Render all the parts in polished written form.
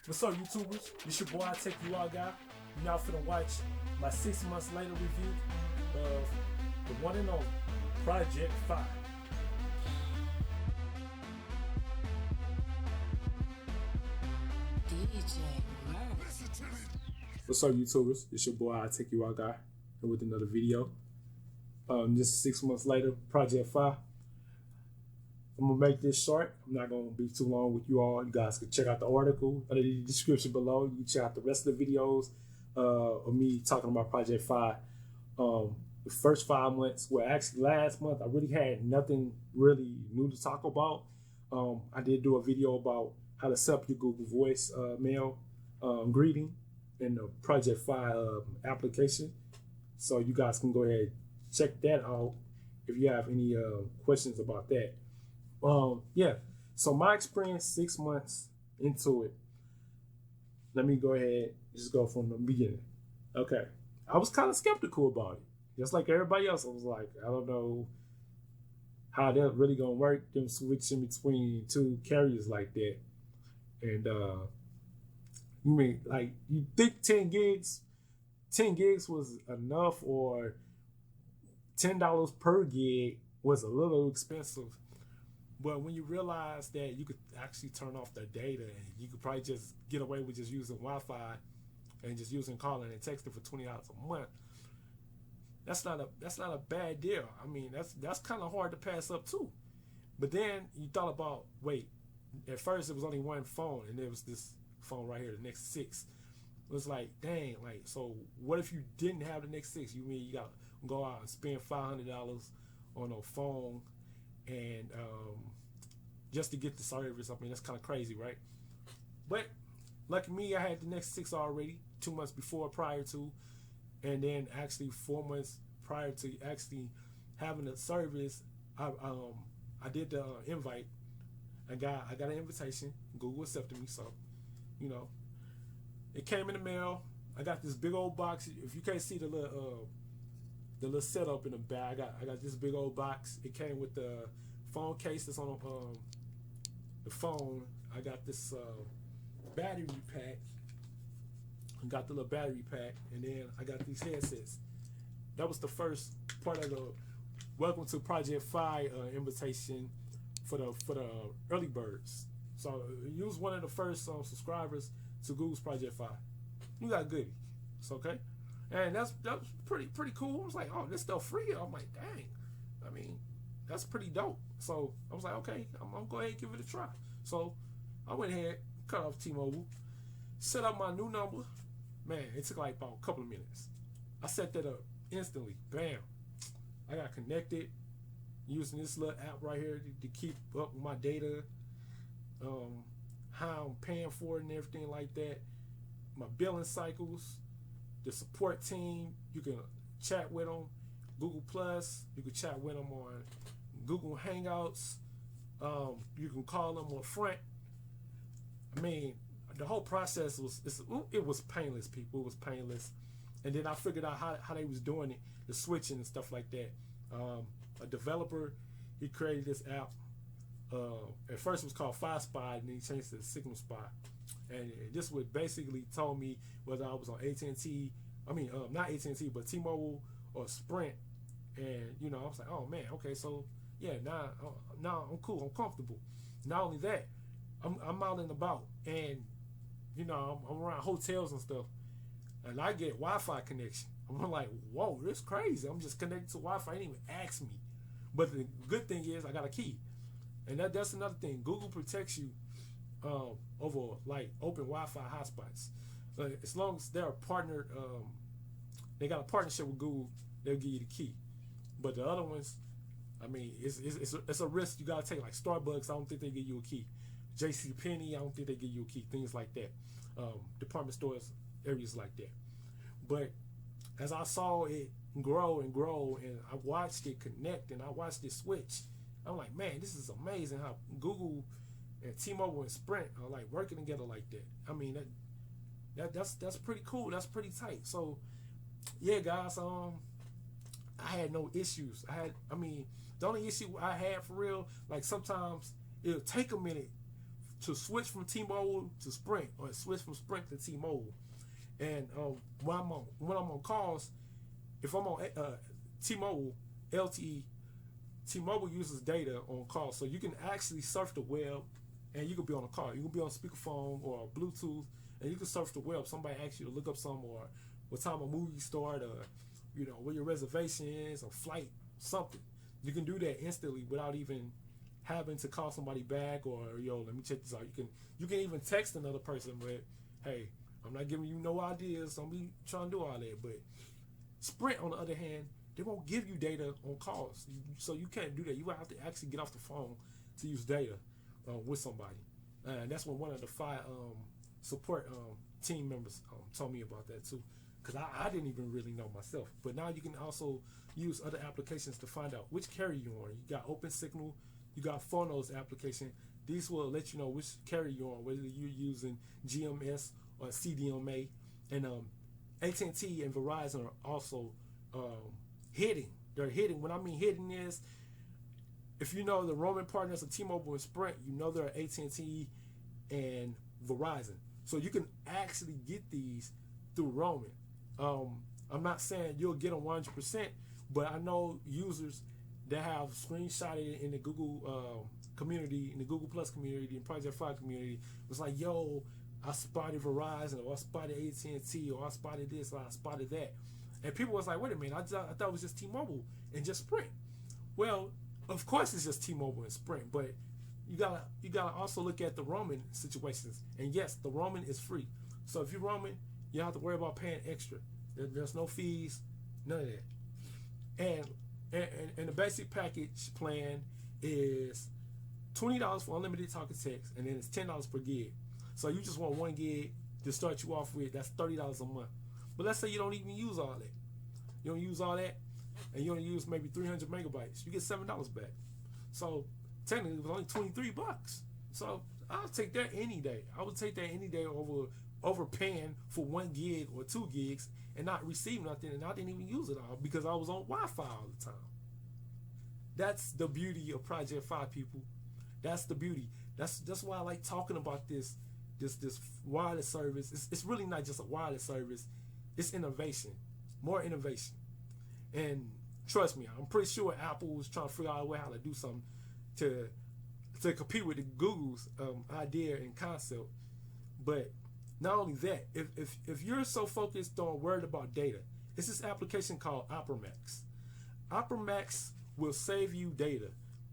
What's up, YouTubers? It's your boy, At&t guy. You now finna watch my 6 months later review of the one and only Project 5. What's up, YouTubers? It's your boy, At&t guy, and with another video. Just 6 months later, Project 5. I'm gonna make this short. I'm not gonna be too long with you all. You guys can check out the article in the description below. You can check out the rest of the videos of me talking about Project 5. The first 5 months, well, actually last month, I really had nothing really new to talk about. I did do a video about how to set up your Google Voice mail greeting in the Project 5 application. So you guys can go ahead and check that out if you have any questions about that. Yeah, so my experience 6 months into it. Let me go ahead and just go from the beginning. Okay, I was kind of skeptical about it. Just like everybody else, I was like, I don't know how that really gonna work, them switching between two carriers like that. And you mean, like, you think 10 gigs was enough, or $10 per gig was a little expensive. But when you realize that you could actually turn off the data, and you could probably just get away with just using Wi-Fi and just using calling and texting for $20 a month, that's not a bad deal. I mean, that's kind of hard to pass up too. But then you thought about, wait, at first it was only one phone, and there was this phone right here, the Next 6. It was like, dang, like, so what if you didn't have the Next 6? You mean you got to go out and spend $500 on a phone and just to get the service? I mean, that's kind of crazy, right? But lucky me, I had the Next 6 already 2 months prior to, and then actually 4 months prior to actually having the service. I did the invite. I got an invitation. Google accepted me, so you know, it came in the mail. I got this big old box. If you can't see the little setup in the back, I got this big old box. It came with the phone case that's on the phone. I got this battery pack. I got the little battery pack, and then I got these headsets. That was the first part of the Welcome to Project 5 invitation for the early birds. So you was one of the first subscribers to Google's Project 5. You got goodie. It's okay. And that's pretty cool. I was like, oh, this stuff free. I'm like, dang. I mean, that's pretty dope. So I was like, okay, I'm gonna go ahead and give it a try. So I went ahead, cut off T-Mobile, set up my new number. Man, it took like about a couple of minutes. I set that up instantly. Bam. I got connected using this little app right here to keep up with my data, how I'm paying for it and everything like that, my billing cycles, the support team. You can chat with them. Google Plus, you can chat with them on Google Hangouts. You can call them on front. I mean, the whole process was painless, people. It was painless. And then I figured out how they was doing it, the switching and stuff like that. A developer, he created this app. At first it was called FiSpot, and then he changed it to Signal Spot. And this would basically told me whether I was on At&t, not At&t, but T-Mobile or Sprint. And you know, I was like, oh man, okay, so yeah, now I'm cool, I'm comfortable. Not only that, I'm out and about, and you know, I'm around hotels and stuff, and I get Wi-Fi connection. I'm like, whoa, this is crazy. I'm just connected to Wi-Fi. They didn't even ask me. But the good thing is I got a key, and that's another thing. Google protects you over like open Wi-Fi hotspots. As long as they're partnered, they got a partnership with Google, they'll give you the key. But the other ones, I mean, it's a risk you gotta take. Like Starbucks, I don't think they give you a key. JCPenney, I don't think they give you a key. Things like that. Department stores, areas like that. But as I saw it grow and grow, and I watched it connect, and I watched it switch, I'm like, man, this is amazing how Google and T-Mobile and Sprint are like working together like that. I mean, that's pretty cool. That's pretty tight. So yeah, guys, I had no issues. The only issue I had for real, like sometimes it'll take a minute to switch from T-Mobile to Sprint, or switch from Sprint to T-Mobile. And when I'm on calls, if I'm on T-Mobile LTE, T-Mobile uses data on calls, so you can actually surf the web, and you can be on a call. You can be on speakerphone or Bluetooth, and you can surf the web. Somebody asks you to look up some, or what time a movie start, or where your reservation is, or flight, something. You can do that instantly without even having to call somebody back, or let me check this out. You can even text another person, but hey, I'm not giving you no ideas. Don't be trying to do all that. But Sprint, on the other hand, they won't give you data on calls, so you can't do that. You have to actually get off the phone to use data with somebody, and that's what one of the 5 support team members told me about that too, because I didn't even really know myself. But now you can also use other applications to find out which carrier you're on. You got Open Signal, you got Phonos application. These will let you know which carrier you're on, whether you're using GMS or CDMA. And At&t and Verizon are also hitting. They're hitting. What I mean hitting is, if you know the roaming partners of T-Mobile and Sprint, you know they're At&t and Verizon. So you can actually get these through roaming. I'm not saying you'll get them 100%, but I know users that have screenshotted in the Google community, in the Google Plus community, and Project 5 community, was like, yo, I spotted Verizon, or I spotted At&t, or I spotted this, or I spotted that. And people was like, wait a minute, I thought it was just T-Mobile and just Sprint. Well, of course it's just T-Mobile and Sprint, but you gotta also look at the roaming situations. And yes, the roaming is free. So if you're roaming, you don't have to worry about paying extra. There's no fees, none of that. And the basic package plan is $20 for unlimited talk and text, and then it's $10 per gig. So you just want 1 gig to start you off with. That's $30 a month. But let's say you don't even use all that. You don't use all that, and you only use maybe 300 megabytes. You get $7 back. So technically, it was only $23. So I'll take that any day. I would take that any day over paying for 1 gig or 2 gigs and not receive nothing, and I didn't even use it all because I was on Wi-Fi all the time. That's the beauty of Project 5, people. That's the beauty. That's why I like talking about this wireless service. It's really not just a wireless service. It's innovation, more innovation. And trust me, I'm pretty sure Apple is trying to figure out a way how to do something to compete with the Google's idea and concept. But not only that, if you're so focused on worried about data, it's this application called OperaMax. OperaMax will save you data.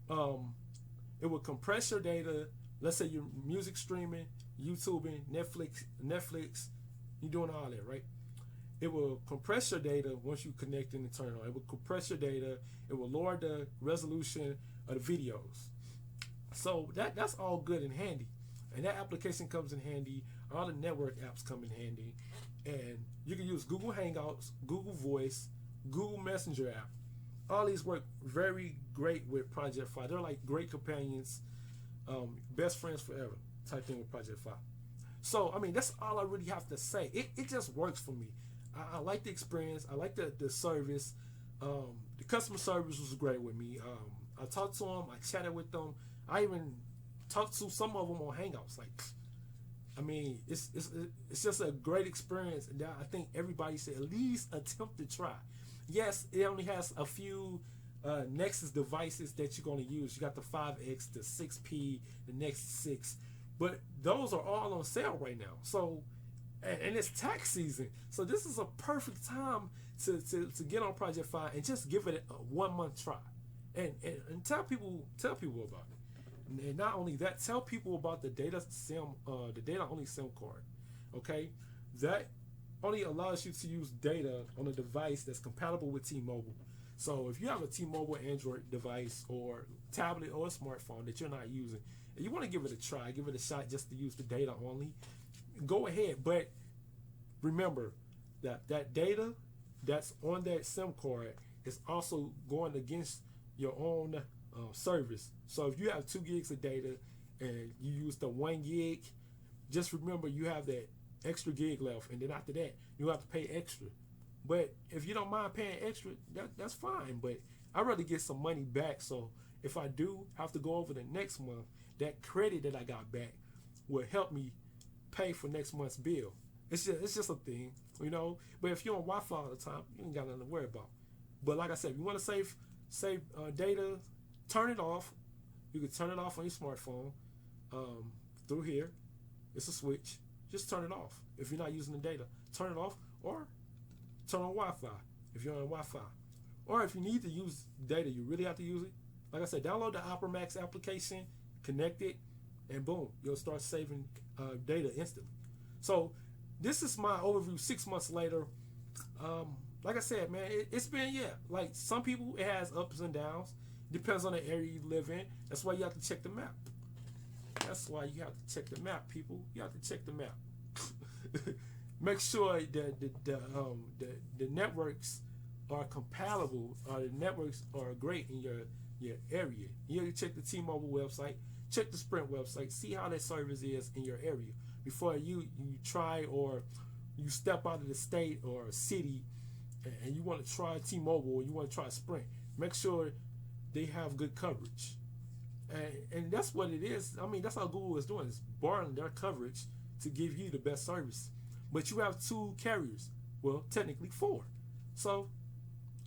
It will compress your data. Let's say you're music streaming, YouTubing, Netflix, you're doing all that, right? It will compress your data once you connect and turn on. It will compress your data. It will lower the resolution of the videos. So that's all good and handy. And that application comes in handy. All the network apps come in handy. And you can use Google Hangouts, Google Voice, Google Messenger app. All these work very great with Project 5. They're like great companions, best friends forever type thing with Project 5. So, I mean, that's all I really have to say. It just works for me. I like the experience. I like the service. The customer service was great with me. I talked to them. I chatted with them. I even talked to some of them on Hangouts. Like, I mean, it's just a great experience that I think everybody should at least attempt to try. Yes, it only has a few Nexus devices that you're going to use. You got the 5X, the 6P, the Nexus 6. But those are all on sale right now. So, and it's tax season. So this is a perfect time to get on Project 5 and just give it a 1 month try. And tell people about it. And not only that, tell people about the data only SIM card. Okay? That only allows you to use data on a device that's compatible with T-Mobile. So if you have a T-Mobile Android device or tablet or a smartphone that you're not using, and you want to give it a try, give it a shot just to use the data only, go ahead. But remember that data that's on that SIM card is also going against your own service. So if you have 2 gigs of data and you use the 1 gig, just remember you have that extra gig left, and then after that you have to pay extra. But if you don't mind paying extra, that's fine. But I'd rather get some money back. So if I do have to go over the next month, that credit that I got back will help me pay for next month's bill. It's just a thing, you know. But if you're on Wi-Fi all the time, you ain't got nothing to worry about. But like I said, if you want to save data, turn it off. You can turn it off on your smartphone through here. It's a switch. Just turn it off. If you're not using the data, turn it off, or turn on Wi-Fi if you're on Wi-Fi. Or if you need to use data, you really have to use it. Like I said, download the Opera Max application, connect it, and boom, you'll start saving data instantly. So this is my overview 6 months later. Like I said, man, it's been, like some people, it has ups and downs. Depends on the area you live in. That's why you have to check the map. That's why you have to check the map, people. You have to check the map. Make sure that the networks are compatible, the networks are great in your area. You have to check the T-Mobile website, check the Sprint website, see how that service is in your area before you try, or you step out of the state or a city and you want to try T-Mobile or you want to try Sprint. Make sure they have good coverage. And that's what it is. I mean, that's how Google is doing. It's borrowing their coverage to give you the best service. But you have 2 carriers. Well, technically 4. So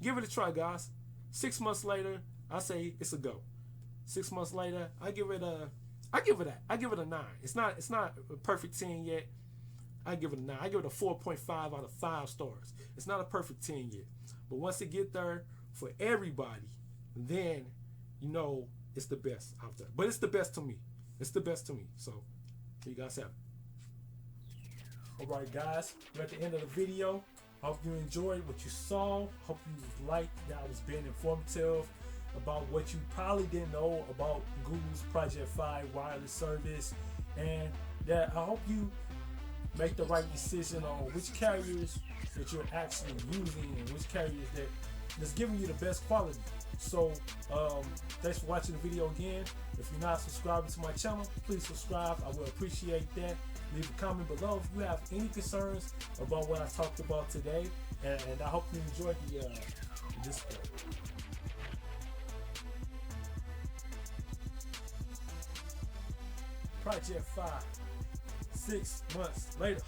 give it a try, guys. 6 months later, I say it's a go. 6 months later, I give it a 9. It's not a perfect 10 yet. I give it a 9. I give it a 4.5 out of 5 stars. It's not a perfect 10 yet. But once it get there for everybody, then you know it's the best out there. But it's the best to me. It's the best to me. So here you guys have it. Alright guys, we're at the end of the video. Hope you enjoyed what you saw. Hope you liked that I was being informative about what you probably didn't know about Google's Project Fi wireless service, and that I hope you make the right decision on which carriers that you're actually using and which carriers that's giving you the best quality. So thanks for watching the video again. If you're not subscribing to my channel, please subscribe. I will appreciate that. Leave a comment below if you have any concerns about what I talked about today, and I hope you enjoyed the display. Project Fi, 6 months later.